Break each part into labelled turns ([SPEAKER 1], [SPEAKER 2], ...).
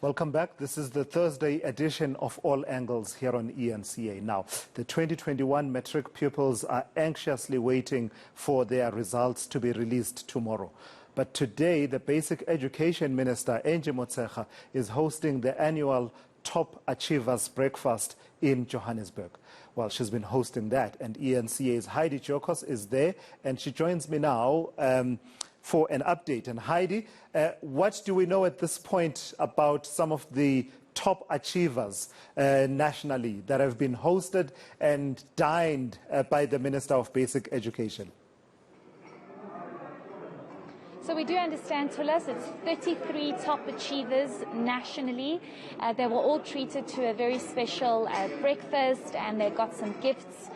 [SPEAKER 1] Welcome back. This is the Thursday edition of All Angles here on eNCA. Now, the 2021 Matric pupils are anxiously waiting for their results to be released tomorrow. But today, the Basic Education Minister, Angie Motshekga, is hosting the annual Top Achievers Breakfast in Johannesburg. Well, she's been hosting that, and eNCA's Heidi Giokos is there, and she joins me now for an update. And Heidi, what do we know at this point about some of the top achievers nationally that have been hosted and dined by the Minister of Basic Education?
[SPEAKER 2] So we do understand, Tulas, it's 33 top achievers nationally. They were all treated to a very special breakfast, and they got some gifts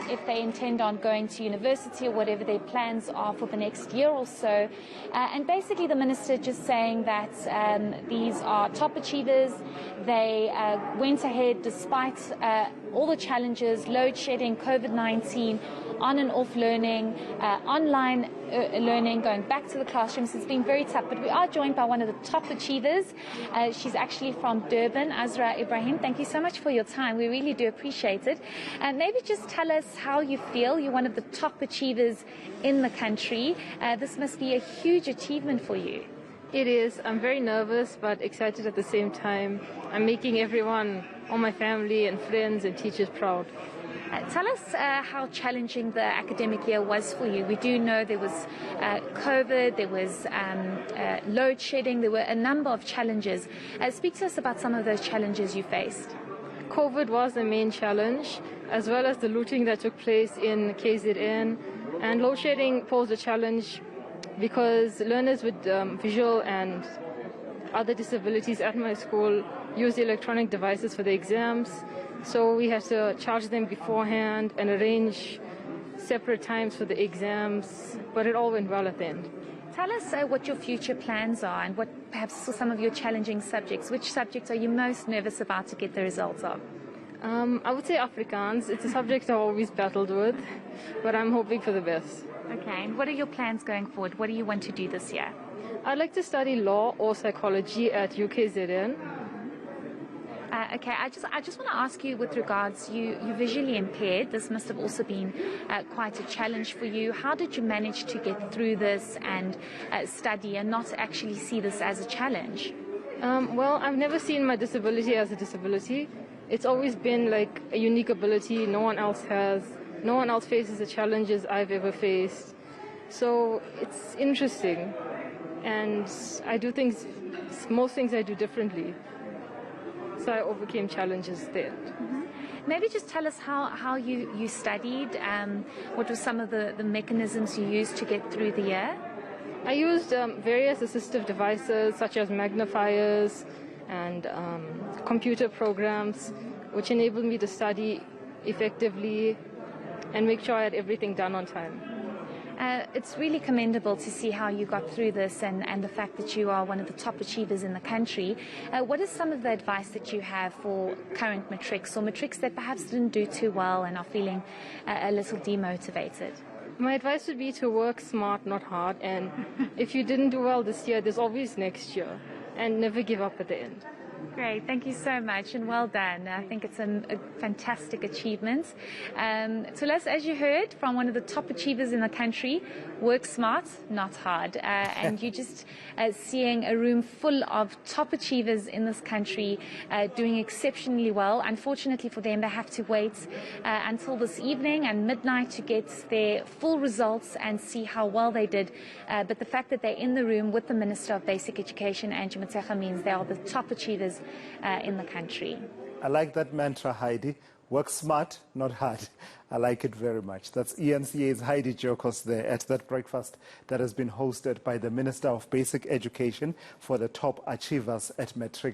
[SPEAKER 2] if they intend on going to university or whatever their plans are for the next year or so. And basically the minister just saying that these are top achievers. They went ahead despite all the challenges, load shedding, COVID-19, on and off learning, online learning, going back to the classrooms. It's been very tough, but we are joined by one of the top achievers. She's actually from Durban, Azra Ibrahim. Thank you so much for your time. We really do appreciate it. And maybe just tell us how you feel. You're one of the top achievers in the country. This must be a huge achievement for you.
[SPEAKER 3] It is. I'm very nervous but excited at the same time. I'm making everyone, all my family and friends and teachers proud.
[SPEAKER 2] Tell us how challenging the academic year was for you. We do know there was COVID, there was load shedding, there were a number of challenges. Speak to us about some of those challenges you faced.
[SPEAKER 3] COVID was the main challenge, as well as the looting that took place in KZN. And load shedding posed a challenge because learners with visual and other disabilities at my school used electronic devices for the exams. So we had to charge them beforehand and arrange separate times for the exams, but it all went well at the end.
[SPEAKER 2] Tell us what your future plans are and what perhaps some of your challenging subjects. Which subjects are you most nervous about to get the results of?
[SPEAKER 3] I would say Afrikaans. It's a subject I've always battled with, but I'm hoping for the best.
[SPEAKER 2] Okay, and what are your plans going forward? What do you want to do this year?
[SPEAKER 3] I'd like to study law or psychology at UKZN.
[SPEAKER 2] Okay, I just want to ask you with regards, you're visually impaired. This must have also been quite a challenge for you. How did you manage to get through this and study and not actually see this as a challenge?
[SPEAKER 3] Well, I've never seen my disability as a disability. It's always been like a unique ability no one else has. No one else faces the challenges I've ever faced. So it's interesting. And I do things, most things I do differently. So I overcame challenges there.
[SPEAKER 2] Mm-hmm. Maybe just tell us how you studied, what were some of the mechanisms you used to get through the year?
[SPEAKER 3] I used various assistive devices such as magnifiers and computer programs, which enabled me to study effectively and make sure I had everything done on time.
[SPEAKER 2] It's really commendable to see how you got through this and the fact that you are one of the top achievers in the country. What is some of the advice that you have for current matrics or matrics that perhaps didn't do too well and are feeling a little demotivated?
[SPEAKER 3] My advice would be to work smart, not hard. And if you didn't do well this year, there's always next year. And never give up at the end.
[SPEAKER 2] Great, thank you so much and well done. I think it's a fantastic achievement. Tulas, as you heard from one of the top achievers in the country, work smart, not hard. And you're just seeing a room full of top achievers in this country doing exceptionally well. Unfortunately for them, they have to wait until this evening and midnight to get their full results and see how well they did. But the fact that they're in the room with the Minister of Basic Education, Angie Motshekga, means they are the top achievers in the country.
[SPEAKER 1] I like that mantra, Heidi. Work smart, not hard. I like it very much. That's eNCA's Heidi Giokos there at that breakfast that has been hosted by the Minister of Basic Education for the top achievers at Matric